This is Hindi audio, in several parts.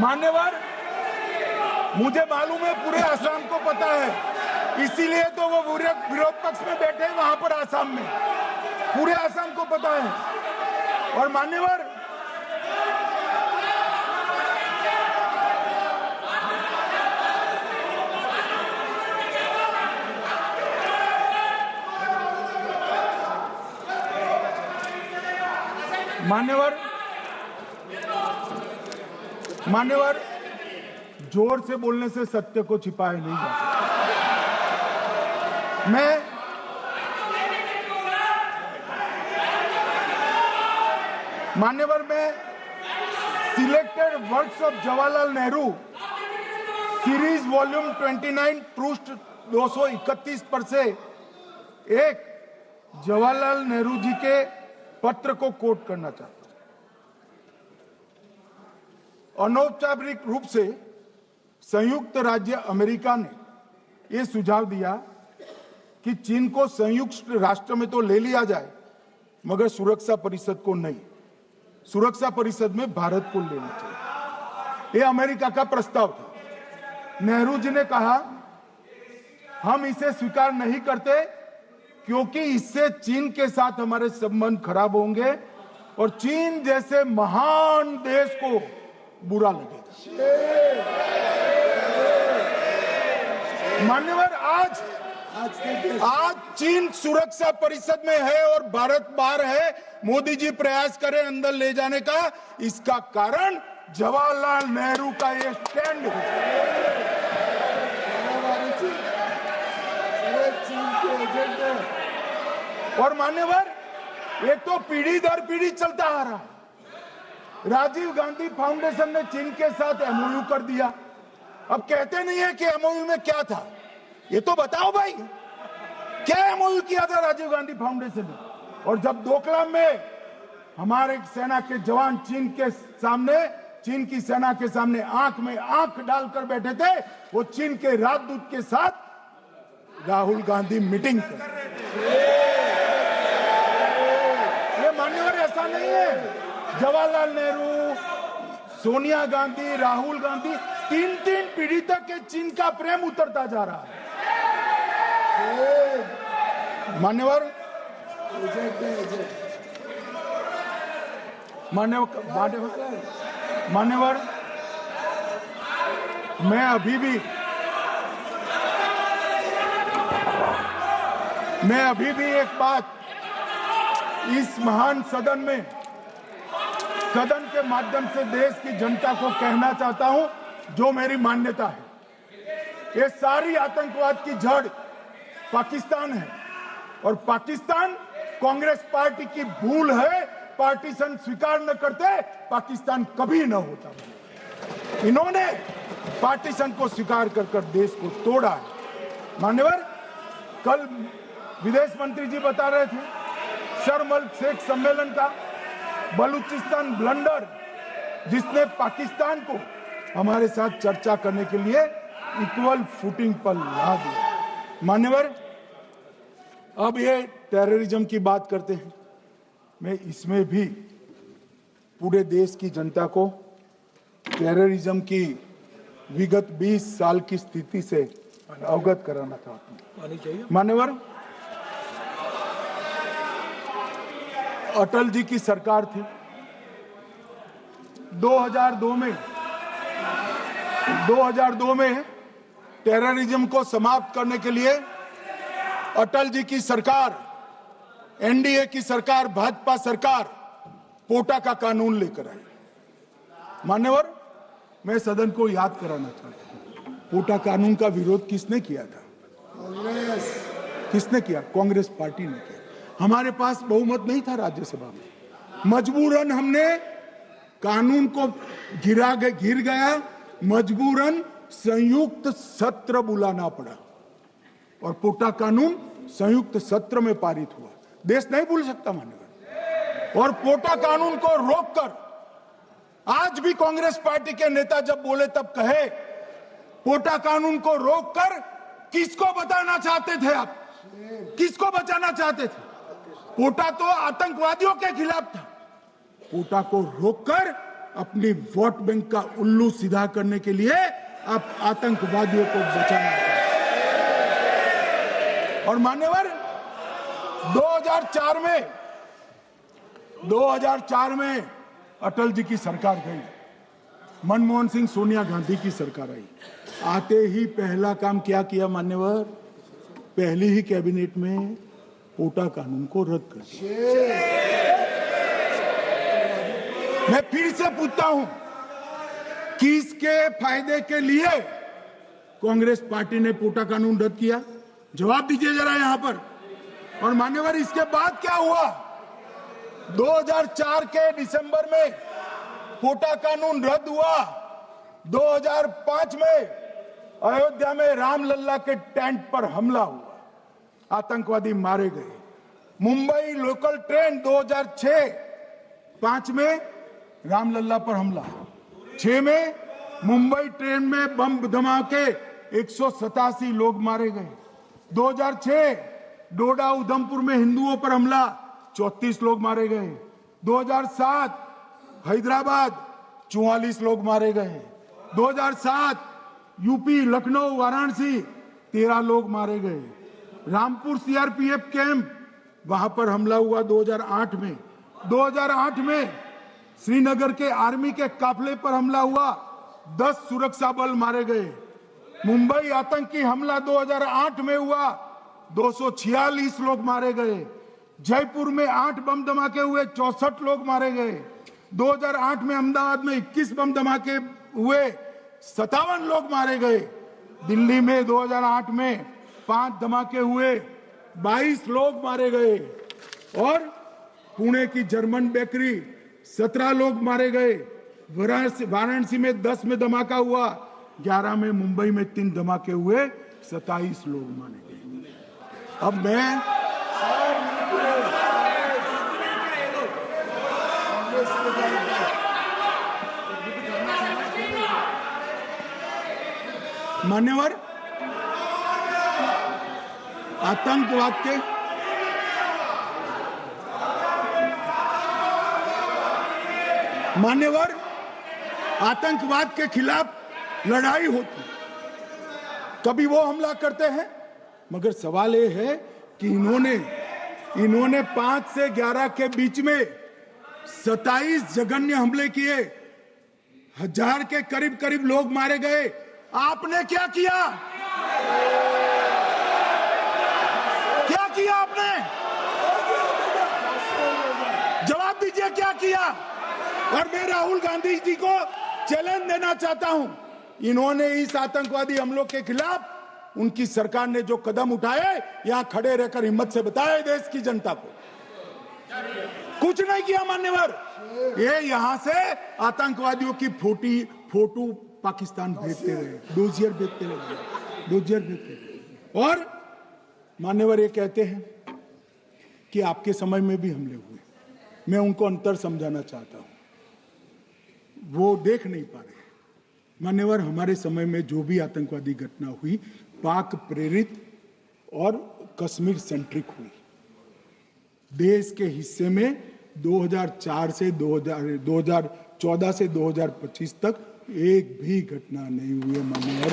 मान्यवर, मुझे मालूम है पूरे असम को पता है, इसीलिए तो वो विरोध पक्ष में बैठे हैं वहां पर असम में, पूरे असम को पता है। और मान्यवर, मान्यवर, जोर से बोलने से सत्य को छिपाया नहीं जा सकता। मान्यवर, मैं selected works of Jawaharlal Nehru series volume 29 पृष्ठ 231 पर से एक जवाहरलाल नेहरू जी के पत्र को कोट करना चाहता हूं। अनौपचारिक रूप से संयुक्त राज्य अमेरिका ने यह सुझाव दिया कि चीन को संयुक्त राष्ट्र में तो ले लिया जाए, मगर सुरक्षा परिषद को नहीं, सुरक्षा परिषद में भारत को लेना चाहिए। यह अमेरिका का प्रस्ताव था। नेहरू जी ने कहा, हम इसे स्वीकार नहीं करते क्योंकि इससे चीन के साथ हमारे संबंध खराब होंगे और चीन जैसे महान देश को बुरा लगेगा। मान्यवर, आज चीन सुरक्षा परिषद में है और भारत बाहर है। मोदी जी प्रयास करें अंदर ले जाने का, इसका कारण जवाहरलाल नेहरू का ये स्टैंड है। और मान्यवर, ये तो पीढ़ी दर पीढ़ी चलता आ रहा है। राजीव गांधी फाउंडेशन ने चीन के साथ एमओयू कर दिया। अब कहते नहीं है कि एमओयू में क्या था, ये तो बताओ भाई, क्या एमओयू किया था राजीव गांधी फाउंडेशन ने? और जब डोकलाम में हमारे सेना के जवान चीन की सेना के सामने आंख में आंख डालकर बैठे थे, वो चीन के राजदूत के साथ राहुल गांधी मीटिंग कर रहे थे। ये मान्यवर, ऐसा नहीं है। जवाहरलाल नेहरू, सोनिया गांधी, राहुल गांधी, तीन पीढ़ी तक के चीन का प्रेम उतरता जा रहा है। मान्यवर, मैं अभी भी एक बात इस महान सदन के माध्यम से देश की जनता को कहना चाहता हूं, जो मेरी मान्यता है। ये सारी आतंकवाद की जड़ पाकिस्तान है और पाकिस्तान कांग्रेस पार्टी की भूल है। पार्टीशन स्वीकार न करते, पाकिस्तान कभी न होता। इन्होंने पार्टीशन को स्वीकार कर देश को तोड़ा है। मान्यवर, कल विदेश मंत्री जी बता रहे थे शर्म अल शेख सम्मेलन का बलूचिस्तान ब्लंडर, जिसने पाकिस्तान को हमारे साथ चर्चा करने के लिए इक्वल फुटिंग पर ला दिया। मान्यवर, अब ये टेररिज्म की बात करते हैं। मैं इसमें भी पूरे देश की जनता को टेररिज्म की विगत 20 साल की स्थिति से अवगत कराना चाहता हूं। मान्यवर, अटल जी की सरकार थी। 2002 में टेररिज्म को समाप्त करने के लिए अटल जी की सरकार, एनडीए की सरकार, भाजपा सरकार पोटा का कानून लेकर आई। मान्यवर, मैं सदन को याद कराना चाहता हूं, पोटा कानून का विरोध किसने किया था? किसने किया? कांग्रेस पार्टी ने किया। हमारे पास बहुमत नहीं था राज्यसभा में, मजबूरन हमने कानून को घिर गया, मजबूरन संयुक्त सत्र बुलाना पड़ा और पोटा कानून संयुक्त सत्र में पारित हुआ। देश नहीं भूल सकता मान्यवर। और पोटा कानून को रोककर आज भी कांग्रेस पार्टी के नेता जब बोले तब कहे, पोटा कानून को रोककर किसको बताना चाहते थे आप? किसको बचाना चाहते थे? पोटा तो आतंकवादियों के खिलाफ था। पोटा को रोककर अपनी वोट बैंक का उल्लू सीधा करने के लिए आप आतंकवादियों को बचाना चाहते हैं। और मान्यवर 2004 में अटल जी की सरकार गई, मनमोहन सिंह सोनिया गांधी की सरकार आई। आते ही पहला काम क्या किया मान्यवर? पहली ही कैबिनेट में पोटा कानून को रद्द कर दिया। मैं फिर से पूछता हूं, किसके फायदे के लिए कांग्रेस पार्टी ने पोटा कानून रद्द किया? जवाब दीजिए जरा यहां पर। और मान्यवर इसके बाद क्या हुआ? 2004 के दिसंबर में पोटा कानून रद्द हुआ। 2005 में अयोध्या में रामलल्ला के टेंट पर हमला हुआ, आतंकवादी मारे गए। मुंबई लोकल ट्रेन 2006-5 में रामलल्ला पर हमला, 6 में मुंबई ट्रेन में बम धमाके 187 लोग मारे गए। 2006 डोडा उधमपुर में हिंदुओं पर हमला, 34 लोग मारे गए। 2007 हैदराबाद 44 लोग मारे गए। 2007 यूपी लखनऊ वाराणसी 13 लोग मारे गए। रामपुर सीआरपीएफ कैंप, वहां पर हमला हुआ 2008 में। 2008 में श्रीनगर के आर्मी के काफिले पर हमला हुआ, 10 सुरक्षा बल मारे गए। मुंबई आतंकी हमला 2008 में हुआ, 246 लोग मारे गए। जयपुर में 8 बम धमाके हुए, 64 लोग मारे गए। 2008 में अहमदाबाद में 21 बम धमाके हुए, 57 लोग मारे गए। दिल्ली में 2008 में 5 धमाके हुए, 22 लोग मारे गए। और पुणे की जर्मन बेकरी 17 लोग मारे गए। वाराणसी में 10 में धमाका हुआ, 11 में मुंबई में 3 धमाके हुए, 27 लोग मारे गए। अब मैं मान्यवर आतंकवाद के खिलाफ लड़ाई होती, कभी वो हमला करते हैं, मगर सवाल ये है कि इन्होंने 5 से 11 के बीच में 27 जघन्य हमले किए, 1000 के करीब लोग मारे गए। आपने क्या किया? क्या किया आपने? जवाब दीजिए, क्या किया? और मैं राहुल गांधी जी को चैलेंज देना चाहता हूं, इन्होंने इस आतंकवादी हमलों के खिलाफ उनकी सरकार ने जो कदम उठाए, यहां खड़े रहकर हिम्मत से बताए देश की जनता को। कुछ नहीं किया मान्यवर। ये यहां से आतंकवादियों की फोटो पाकिस्तान भेजते रहे, डोजियर भेजते रहे। और मान्यवर ये कहते हैं कि आपके समय में भी हमले हुए। मैं उनको अंतर समझाना चाहता हूं, वो देख नहीं पा रहे। मान्यवर हमारे समय में जो भी आतंकवादी घटना हुई, पाक प्रेरित और कश्मीर सेंट्रिक हुई। देश के हिस्से में 2014 से 2025 तक एक भी घटना नहीं हुई मान्यवर।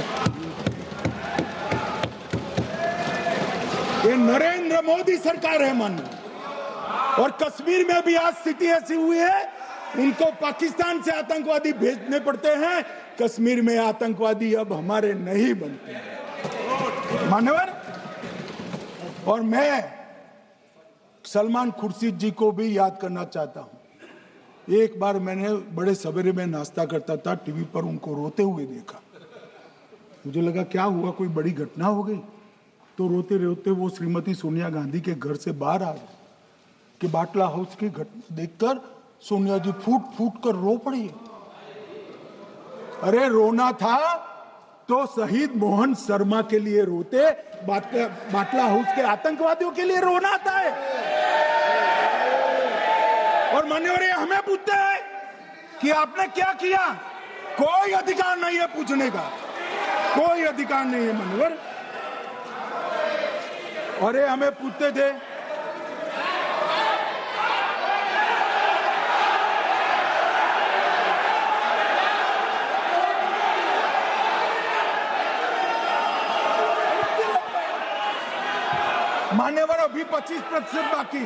ये नरेंद्र मोदी सरकार है मान्यवर। और कश्मीर में भी आज स्थिति ऐसी हुई है, उनको पाकिस्तान से आतंकवादी भेजने पड़ते हैं। कश्मीर में आतंकवादी अब हमारे नहीं बनते हैं मान्यवर। और मैं सलमान खुर्शीद जी को भी याद करना चाहता हूं। एक बार मैंने बड़े सवेरे में नाश्ता करता था, टीवी पर उनको रोते हुए देखा। मुझे लगा क्या हुआ, कोई बड़ी घटना हो गई। तो रोते रोते वो श्रीमती सोनिया गांधी के घर से बाहर आ गए कि बाटला हाउस की घटना देखकर सोनिया जी फूट कर रो पड़ी। अरे रोना था तो शहीद मोहन शर्मा के लिए रोते, बाटला हाउस के आतंकवादियों के लिए रोना आता है। और मान्यवर हमें पूछते हैं कि आपने क्या किया। कोई अधिकार नहीं है पूछने का, कोई अधिकार नहीं है मान्यवर। और ये हमें पूछते थे मान्यवर अभी 25% बाकी है।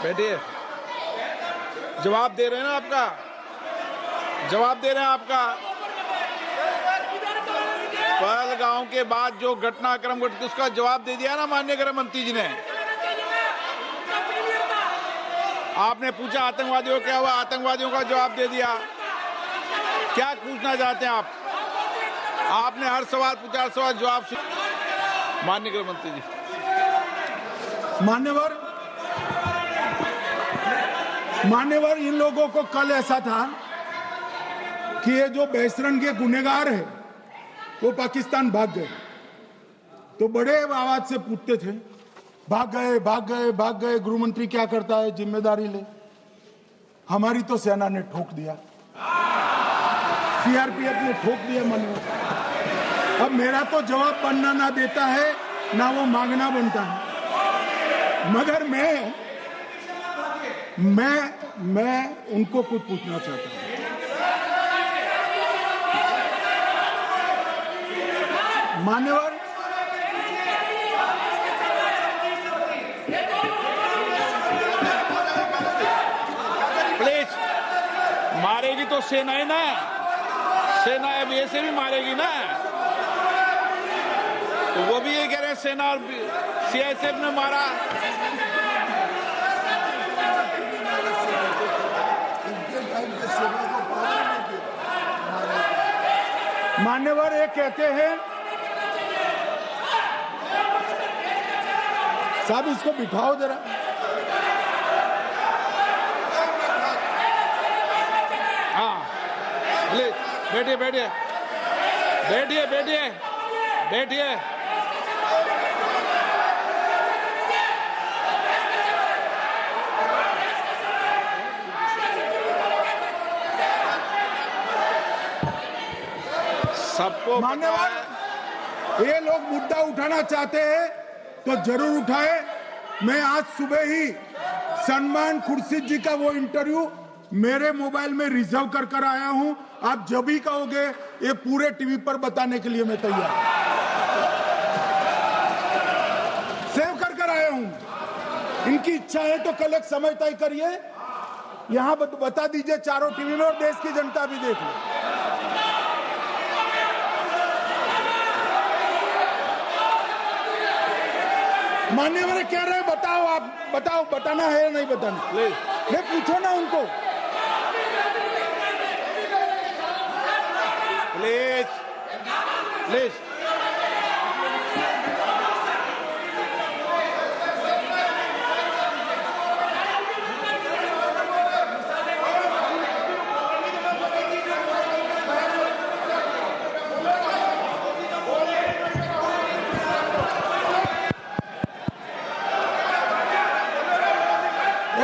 बैठिए, जवाब दे रहे हैं ना, आपका जवाब दे रहे हैं। आपका पहलगांव के बाद जो घटनाक्रम घटित उसका जवाब दे दिया ना माननीय गृह मंत्री जी ने। आपने पूछा आतंकवादियों क्या हुआ, आतंकवादियों का जवाब दे दिया। क्या पूछना चाहते हैं आप? आपने हर सवाल पूछा, हर सवाल जवाब। माननीय गृह मंत्री जी। मान्यवर इन लोगों को कल ऐसा था कि ये जो बहसरन के गुनहगार है वो पाकिस्तान भाग गए, तो बड़े आवाज से पूछते थे भाग गए भाग गए भाग गए, गृह मंत्री क्या करता है, जिम्मेदारी ले। हमारी तो सेना ने ठोक दिया, सीआरपीएफ ने ठोक दिया। मान्यवर अब मेरा तो जवाब बनना ना देता है ना वो मांगना बनता है, मगर मैं उनको कुछ पूछना चाहता हूं। मान्यवर प्लीज, मारेगी तो सेना है ना, सेना अब ऐसे भी मारेगी ना, तो वो भी ये कह रहे हैं सेना और सीआईएसएफ ने मारा। मान्यवर ये कहते हैं, साहब इसको बिठाओ जरा। हाँ, बैठिए बैठिए बैठिए बैठिए बैठिए। सबको मान्यवर ये लोग मुद्दा उठाना चाहते हैं तो जरूर उठाए। मैं आज सुबह ही सलमान खुर्शीद जी का वो इंटरव्यू मेरे मोबाइल में रिजर्व कर आया हूं। आप जब भी कहोगे ये पूरे टीवी पर बताने के लिए मैं तैयार हूं। सेव कर आया हूं। इनकी इच्छा है तो कल एक समय तय करिए, यहां बता दीजिए चारों टीवी में, और देश की जनता भी देख ले। मान्यवर कह रहे हैं बताओ, आप बताओ, बताना है या नहीं बताना? नहीं, पूछो ना उनको। Please please.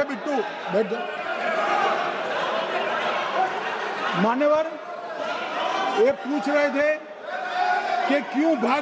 बिट्टू बैठ जाओ। मान्यवर ये पूछ रहे थे कि क्यों भाग